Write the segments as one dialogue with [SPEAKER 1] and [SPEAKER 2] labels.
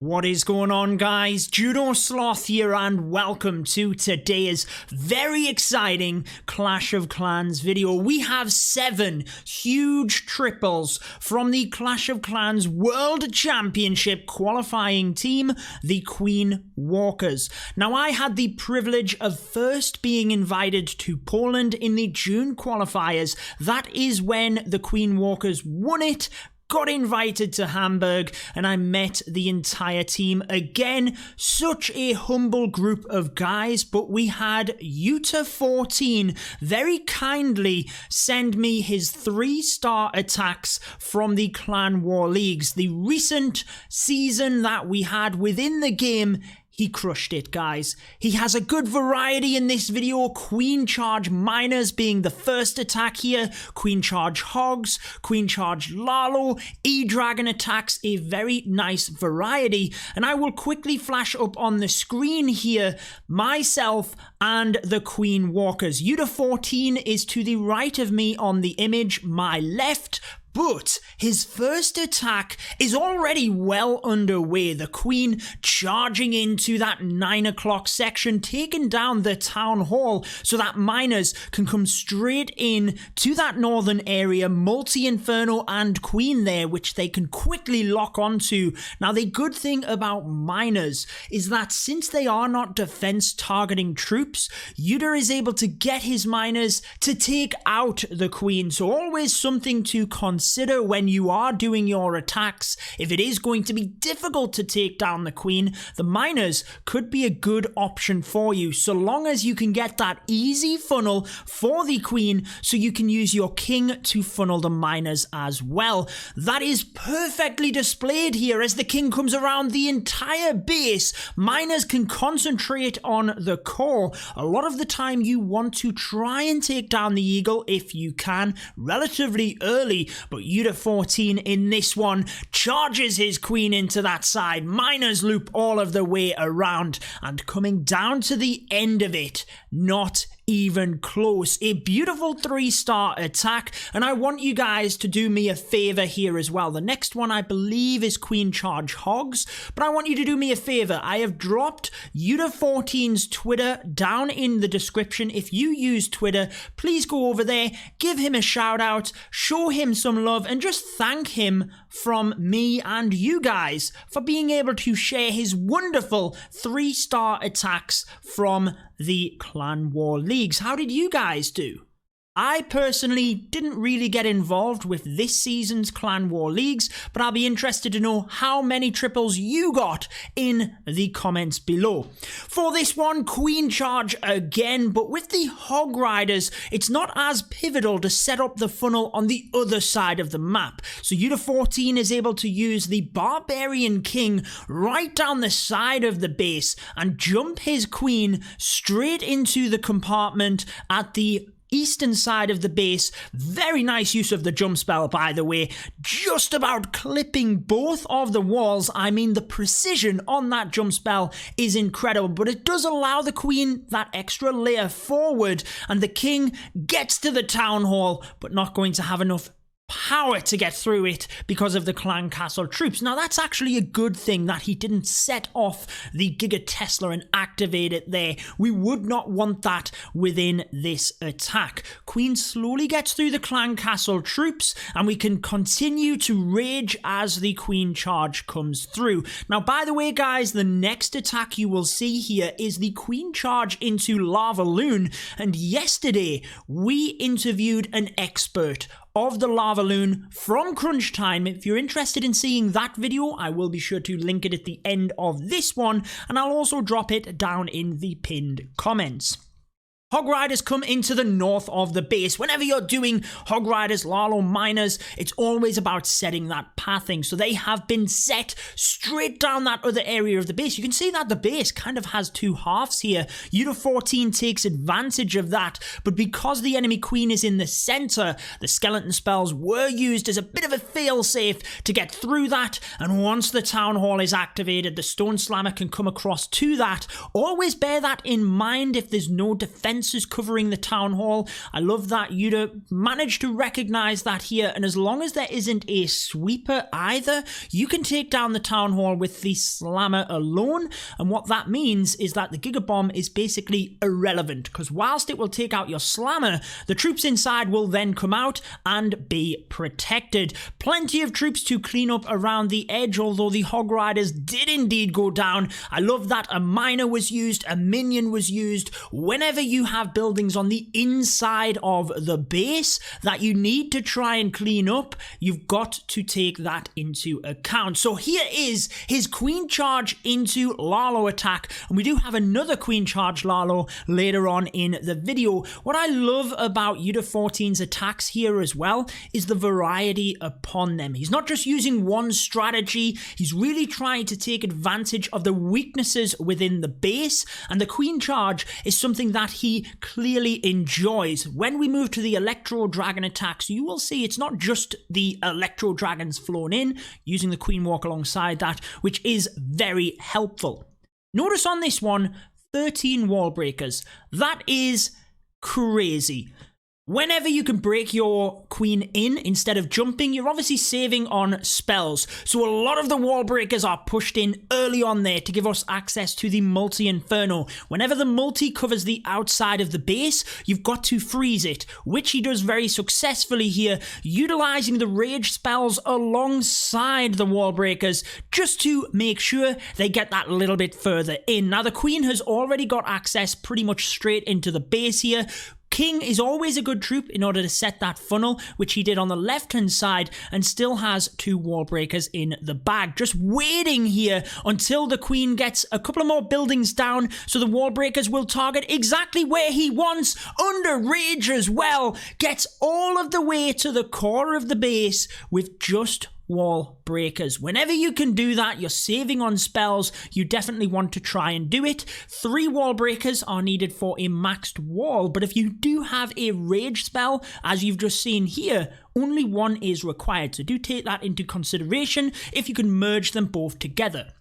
[SPEAKER 1] What is going on, guys? Judo Sloth here, and welcome to today's very exciting Clash of Clans video. We have 7 huge triples from the Clash of Clans World Championship qualifying team, the Queen Walkers. Now, I had the privilege of first being invited to Poland in the June qualifiers. That is when the Queen Walkers won it. Got invited to Hamburg and I met the entire team again. Such a humble group of guys, but we had Judo14 very kindly send me his 3-star attacks from the Clan War Leagues. The recent season that we had within the game, he crushed it, guys. He has a good variety in this video. Queen Charge Miners being the first attack here. Queen Charge Hogs. Queen Charge Lalo. E-Dragon attacks. A very nice variety. And I will quickly flash up on the screen here myself and the Queen Walkers. Judo14 is to the right of me on the image, my left. But his first attack is already well underway. The Queen charging into that 9 o'clock section, taking down the town hall so that miners can come straight in to that northern area. Multi-Inferno and Queen there, which they can quickly lock onto. Now, the good thing about miners is that since they are not defense targeting troops, Judo is able to get his miners to take out the Queen. So always something to consider when you are doing your attacks. If it is going to be difficult to take down the Queen, the miners could be a good option for you, so long as you can get that easy funnel for the Queen so you can use your king to funnel the miners as well. That is perfectly displayed here as the king comes around the entire base. Miners can concentrate on the core. A lot of the time you want to try and take down the eagle if you can relatively early, but Judo14 in this one charges his queen into that side. Miners loop all of the way around and coming down to the end of it, not even close. A beautiful 3-star attack, and I want you guys to do me a favor here as well. The next one I believe is Queen Charge Hogs, but I want you to do me a favor. I have dropped Judo14's Twitter down in the description. If you use Twitter, please go over there, give him a shout out, show him some love, and just thank him from me and you guys for being able to share his wonderful 3-star attacks from the Clan War Leagues. How did you guys do? I personally didn't really get involved with this season's Clan War Leagues, but I'll be interested to know how many triples you got in the comments below. For this one, Queen Charge again, but with the Hog Riders, it's not as pivotal to set up the funnel on the other side of the map. So Judo14 is able to use the Barbarian King right down the side of the base and jump his Queen straight into the compartment at the eastern side of the base. Very nice use of the jump spell, by the way. Just about clipping both of the walls. I mean, the precision on that jump spell is incredible, but it does allow the Queen that extra layer forward, and the King gets to the town hall, but not going to have enough power to get through it because of the Clan Castle troops. Now, that's actually a good thing that he didn't set off the Giga Tesla and activate it there. We would not want that within this attack. Queen slowly gets through the Clan Castle troops, and we can continue to rage as the Queen Charge comes through. Now, by the way, guys, the next attack you will see here is the Queen Charge into LavaLoon, and yesterday we interviewed an expert of the LavaLoon from Crunch Time. If you're interested in seeing that video, I will be sure to link it at the end of this one, and I'll also drop it down in the pinned comments. Hog Riders come into the north of the base. Whenever you're doing Hog Riders, Lalo, Miners, it's always about setting that pathing. So they have been set straight down that other area of the base. You can see that the base kind of has 2 halves here. Judo14 takes advantage of that, but because the enemy Queen is in the center, the skeleton spells were used as a bit of a failsafe to get through that, and once the town hall is activated, the Stone Slammer can come across to that. Always bear that in mind if there's no defense fences covering the town hall. I love that Judo managed to recognize that here, and as long as there isn't a sweeper either, you can take down the town hall with the slammer alone. And what that means is that the Giga Bomb is basically irrelevant, because whilst it will take out your slammer, the troops inside will then come out and be protected. Plenty of troops to clean up around the edge, although the Hog Riders did indeed go down. I love that a miner was used, a minion was used. Whenever you have buildings on the inside of the base that you need to try and clean up, you've got to take that into account. So here is his Queen Charge into Lalo attack, and we do have another Queen Charge Lalo later on in the video. What I love about Judo 14's attacks here as well is the variety upon them. He's not just using one strategy, he's really trying to take advantage of the weaknesses within the base, and the Queen Charge is something that he clearly enjoys. When we move to the Electro Dragon attacks, you will see it's not just the Electro Dragons flown in, using the Queen Walk alongside that, which is very helpful. Notice on this one, 13 wall breakers. That is crazy. Whenever you can break your queen in instead of jumping, you're obviously saving on spells. So a lot of the wall breakers are pushed in early on there to give us access to the multi-inferno. Whenever the multi covers the outside of the base, you've got to freeze it, which he does very successfully here, utilizing the rage spells alongside the wall breakers just to make sure they get that little bit further in. Now the queen has already got access pretty much straight into the base here. King is always a good troop in order to set that funnel, which he did on the left-hand side, and still has 2 wall breakers in the bag. Just waiting here until the queen gets a couple of more buildings down, so the wall breakers will target exactly where he wants, under rage as well. Gets all of the way to the core of the base with just wall breakers. Whenever you can do that, you're saving on spells. You definitely want to try and do it. 3 wall breakers are needed for a maxed wall, but if you do have a rage spell, as you've just seen here, only 1 is required. So do take that into consideration if you can merge them both together.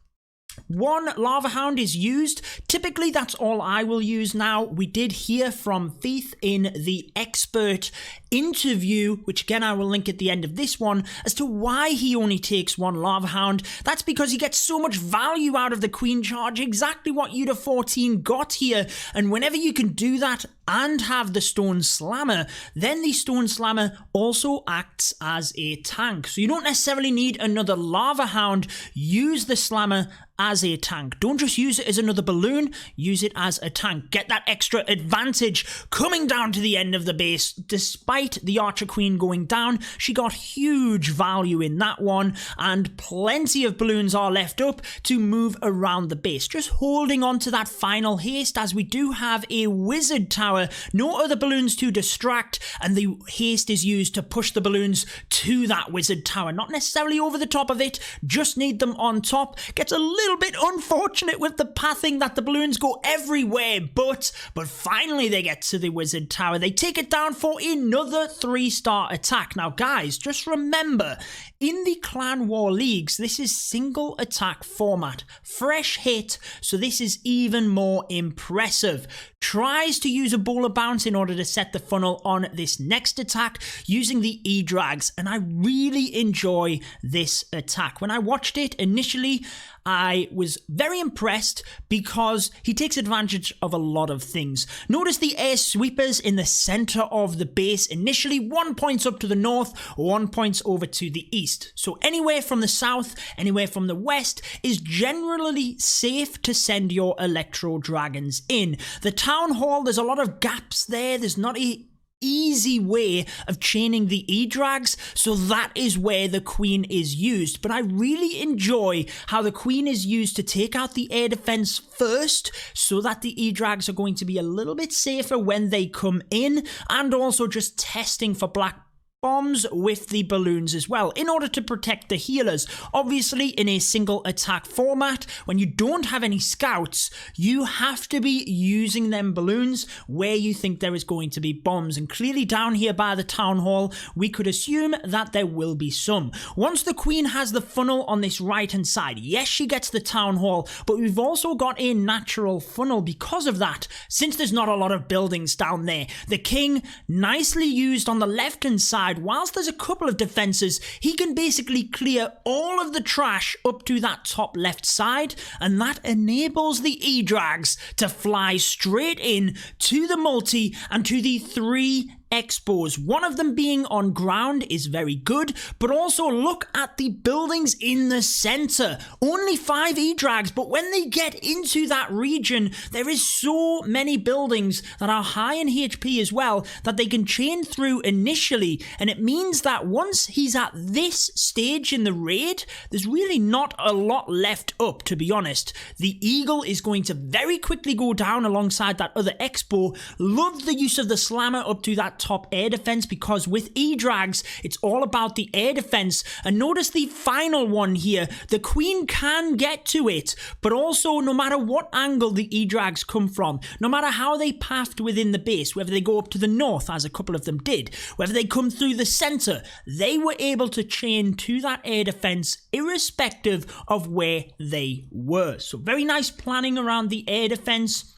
[SPEAKER 1] 1 Lava Hound is used. Typically, that's all I will use now. We did hear from Thief in the expert interview, which again I will link at the end of this one, as to why he only takes 1 Lava Hound. That's because he gets so much value out of the Queen Charge, exactly what Judo 14 got here. And whenever you can do that and have the Stone Slammer, then the Stone Slammer also acts as a tank. So you don't necessarily need another Lava Hound. Use the Slammer as a tank. Don't just use it as another balloon, use it as a tank. Get that extra advantage coming down to the end of the base. Despite the Archer Queen going down, she got huge value in that one, and plenty of balloons are left up to move around the base. Just holding on to that final haste, as we do have a wizard tower, no other balloons to distract, and the haste is used to push the balloons to that wizard tower. Not necessarily over the top of it, just need them on top. Gets a little bit unfortunate with the pathing that the balloons go everywhere, but finally they get to the wizard tower. They take it down for another 3-star attack. Now guys, just remember, in the Clan War Leagues, this is single attack format. Fresh hit, so this is even more impressive. Tries to use a Bowler Bounce in order to set the funnel on this next attack using the E-Drags, and I really enjoy this attack. When I watched it initially, I was very impressed because he takes advantage of a lot of things. Notice the air sweepers in the center of the base. Initially, 1 point up to the north, 1 point over to the east. So anywhere from the south, anywhere from the west is generally safe to send your Electro Dragons in. The town hall, there's a lot of gaps there. There's not a easy way of chaining the E-Drags, so that is where the Queen is used. But I really enjoy how the Queen is used to take out the air defense first, so that the E-Drags are going to be a little bit safer when they come in, and also just testing for black bombs with the balloons as well in order to protect the healers. Obviously, in a single attack format, when you don't have any scouts, you have to be using them balloons where you think there is going to be bombs. And clearly down here by the town hall, we could assume that there will be some. Once the queen has the funnel on this right hand side, yes, she gets the town hall, but we've also got a natural funnel because of that. Since there's not a lot of buildings down there, the king, nicely used on the left hand side, whilst there's a couple of defenses, he can basically clear all of the trash up to that top left side, and that enables the E-Drags to fly straight in to the multi and to the 3 expos. One of them being on ground is very good, but also look at the buildings in the center. Only 5 E-Drags, but when they get into that region, there is so many buildings that are high in HP as well that they can chain through initially, and it means that once he's at this stage in the raid, there's really not a lot left up, to be honest. The Eagle is going to very quickly go down alongside that other expo. Love the use of the slammer up to that top air defense, because with E-Drags, it's all about the air defense. And notice the final one here. The queen can get to it, but also no matter what angle the E-Drags come from, no matter how they pathed within the base, whether they go up to the north, as a couple of them did, whether they come through the center, they were able to chain to that air defense irrespective of where they were. So very nice planning around the air defense.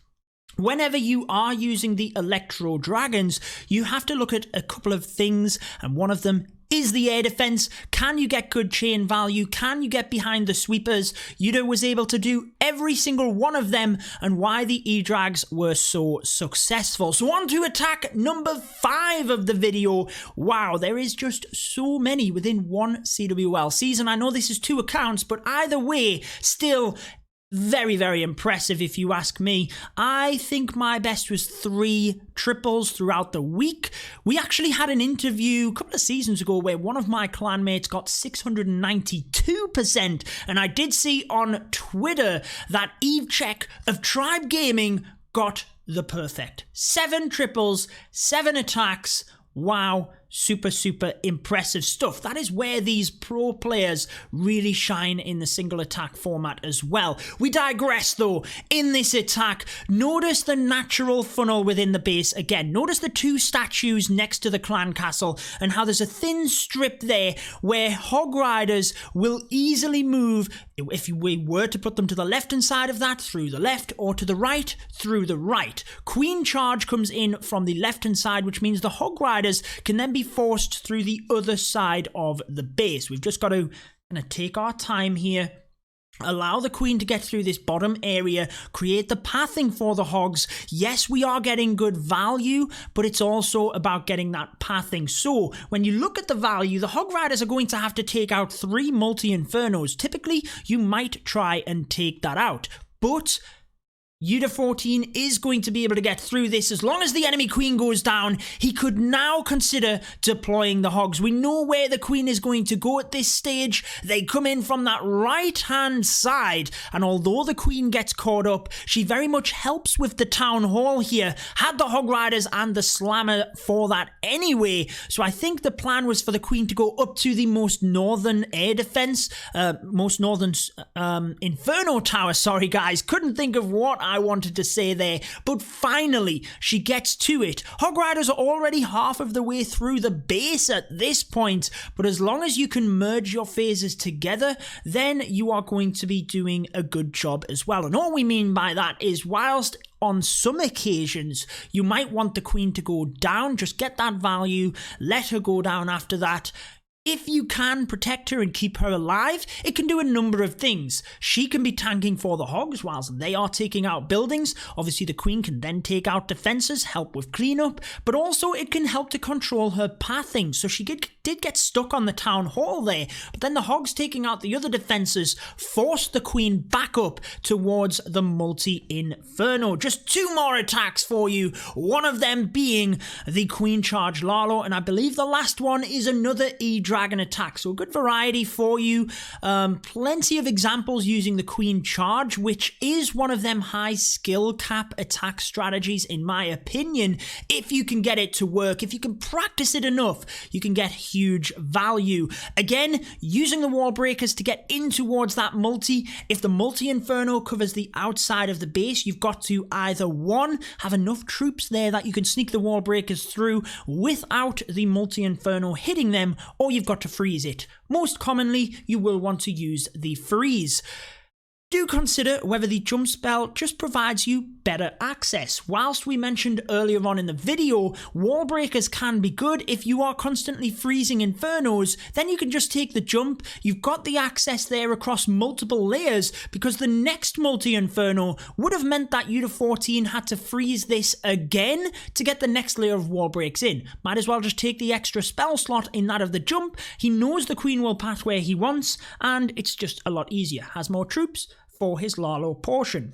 [SPEAKER 1] Whenever you are using the Electro Dragons, you have to look at a couple of things, and one of them is the air defense. Can you get good chain value? Can you get behind the sweepers? Judo was able to do every single one of them, and why the E-Drags were so successful. So on to attack number 5 of the video. Wow, there is just so many within one CWL season. I know this is 2 accounts, but either way, still very, very impressive if you ask me. I think my best was 3 triples throughout the week. We actually had an interview a couple of seasons ago where one of my clanmates got 692%, and I did see on Twitter that Evechek of Tribe Gaming got the perfect 7 triples, 7 attacks. Wow, super, super impressive stuff. That is where these pro players really shine in the single attack format as well. We digress though. In this attack, notice the natural funnel within the base again. Notice the 2 statues next to the clan castle and how there's a thin strip there where hog riders will easily move, if we were to put them to the left hand side of that, through the left, or to the right, through the right. Queen charge comes in from the left hand side, which means the hog riders can then be forced through the other side of the base. We've just got to kind of take our time here, allow the queen to get through this bottom area, create the pathing for the hogs. Yes, we are getting good value, but it's also about getting that pathing. So when you look at the value, the hog riders are going to have to take out 3 multi-infernos. Typically, you might try and take that out, but Judo 14 is going to be able to get through this. As long as the enemy queen goes down, he could now consider deploying the hogs. We know where the queen is going to go at this stage. They come in from that right-hand side, and although the queen gets caught up, she very much helps with the town hall here. Had the hog riders and the slammer for that anyway, so I think the plan was for the queen to go up to the most northern air defense, most northern inferno tower. Sorry guys, couldn't think of what I wanted to say there, but finally she gets to it. Hog riders are already half of the way through the base at this point, but as long as you can merge your phases together, then you are going to be doing a good job as well. And all we mean by that is, whilst on some occasions you might want the queen to go down, just get that value, let her go down after that. If you can protect her and keep her alive, it can do a number of things. She can be tanking for the hogs whilst they are taking out buildings. Obviously, the queen can then take out defenses, help with cleanup, but also it can help to control her pathing. So she did get stuck on the town hall there, but then the hogs taking out the other defenses forced the queen back up towards the multi-inferno. Just 2 more attacks for you, one of them being the queen charge lalo, and I believe the last one is another e-dragon attack, so a good variety for you. Plenty of examples using the queen charge, which is one of them high skill cap attack strategies in my opinion. If you can get it to work, if you can practice it enough, you can get huge value. Again, using the wall breakers to get in towards that multi. If the multi-inferno covers the outside of the base, you've got to either 1, have enough troops there that you can sneak the wall breakers through without the multi-inferno hitting them, or you've got to freeze it. Most commonly, you will want to use the freeze. Do consider whether the jump spell just provides you better access. Whilst we mentioned earlier on in the video, wall breakers can be good. If you are constantly freezing infernos, then you can just take the jump. You've got the access there across multiple layers, because the next multi-inferno would have meant that Judo 14 had to freeze this again to get the next layer of wall breaks in. Might as well just take the extra spell slot in that of the jump. He knows the queen will pass where he wants, and it's just a lot easier. Has more troops for his lalo portion.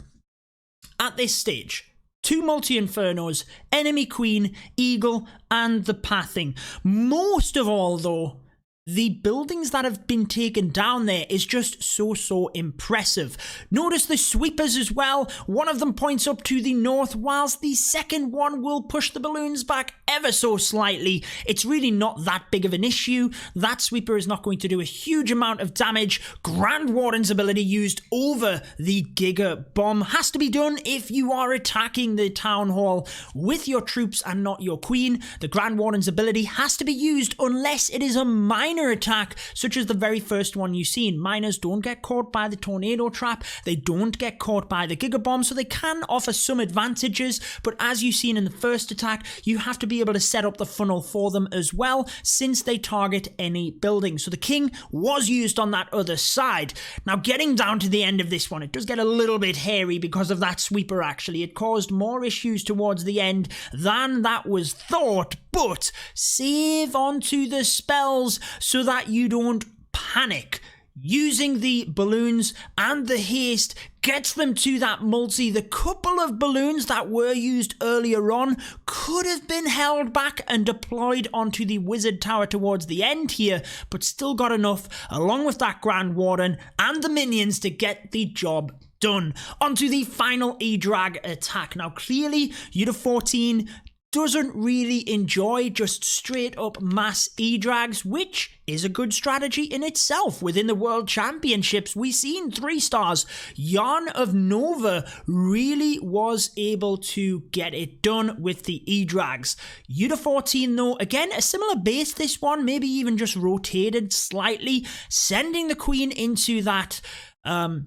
[SPEAKER 1] At this stage, 2 multi-infernos, enemy queen, eagle, and the pathing. Most of all though, the buildings that have been taken down there is just so impressive. Notice the sweepers as well. One of them points up to the north, whilst the second one will push the balloons back ever so slightly. It's really not that big of an issue. That sweeper is not going to do a huge amount of damage. Grand Warden's ability used over the Giga Bomb has to be done if you are attacking the town hall with your troops and not your queen. The Grand Warden's ability has to be used unless it is a minor attack, such as the very first one you've seen. Miners don't get caught by the tornado trap, they don't get caught by the Giga Bomb, so they can offer some advantages, but as you've seen in the first attack, you have to be able to set up the funnel for them as well, since they target any building. So the king was used on that other side. Now getting down to the end of this one, it does get a little bit hairy because of that sweeper actually. It caused more issues towards the end than that was thought, but save onto the spells so that you don't panic. Using the balloons and the haste gets them to that multi. The couple of balloons that were used earlier on could have been held back and deployed onto the wizard tower towards the end here, but still got enough, along with that Grand Warden and the minions, to get the job done. Onto the final E-Drag attack. Now clearly, Judo 14 doesn't really enjoy just straight up mass E-Drags, which is a good strategy in itself. Within the World Championships, we've seen 3 stars. Yarn of Nova really was able to get it done with the E-Drags. Judo 14 though, again, a similar base this one, maybe even just rotated slightly, sending the queen into that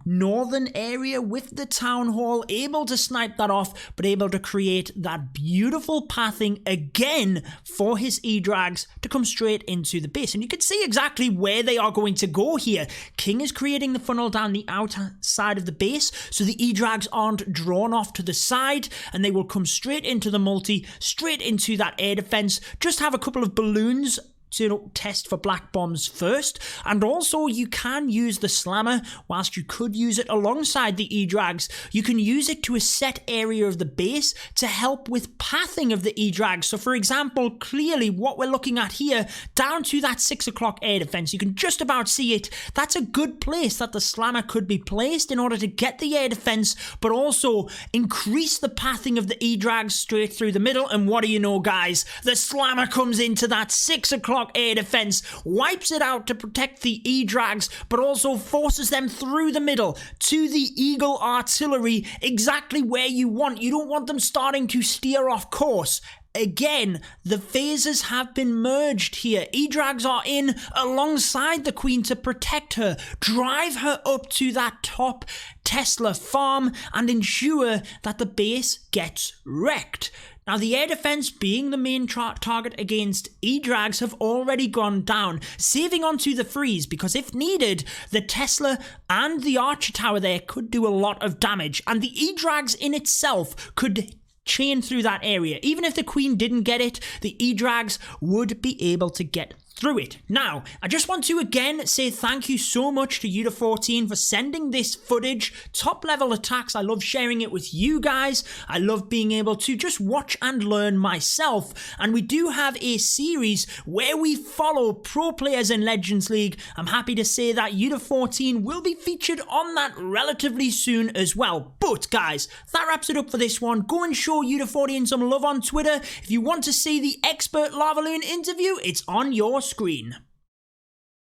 [SPEAKER 1] northern area with the town hall, able to snipe that off, but able to create that beautiful pathing again for his E-Drags to come straight into the base. And you can see exactly where they are going to go here. King is creating the funnel down the outside of the base, so the E-Drags aren't drawn off to the side, and they will come straight into the multi, straight into that air defense. Just have a couple of balloons to test for black bombs first, and also you can use the slammer. Whilst you could use it alongside the E-Drags, you can use it to a set area of the base to help with pathing of the E-Drags. So for example, clearly what we're looking at here, down to that 6 o'clock air defense, you can just about see it. That's a good place that the slammer could be placed in order to get the air defense, but also increase the pathing of the E-Drags straight through the middle. And what do you know, guys? The slammer comes into that 6 o'clock air defense, wipes it out to protect the E-Drags, but also forces them through the middle to the Eagle artillery, exactly where you want. You don't want them starting to steer off course. Again, the phases have been merged here. E-Drags are in alongside the queen to protect her, drive her up to that top Tesla farm, and ensure that the base gets wrecked. Now, the air defense being the main target against E-Drags have already gone down, saving onto the freeze, because if needed, the Tesla and the Archer Tower there could do a lot of damage, and the E-Drags in itself could chain through that area. Even if the queen didn't get it, the E-Drags would be able to get through it. Now, I just want to again say thank you so much to Judo 14 for sending this footage. Top level attacks. I love sharing it with you guys. I love being able to just watch and learn myself. And we do have a series where we follow pro players in Legends League. I'm happy to say that Judo 14 will be featured on that relatively soon as well. But guys, that wraps it up for this one. Go and show Judo 14 some love on Twitter. If you want to see the expert LavaLoon interview, it's on your screen.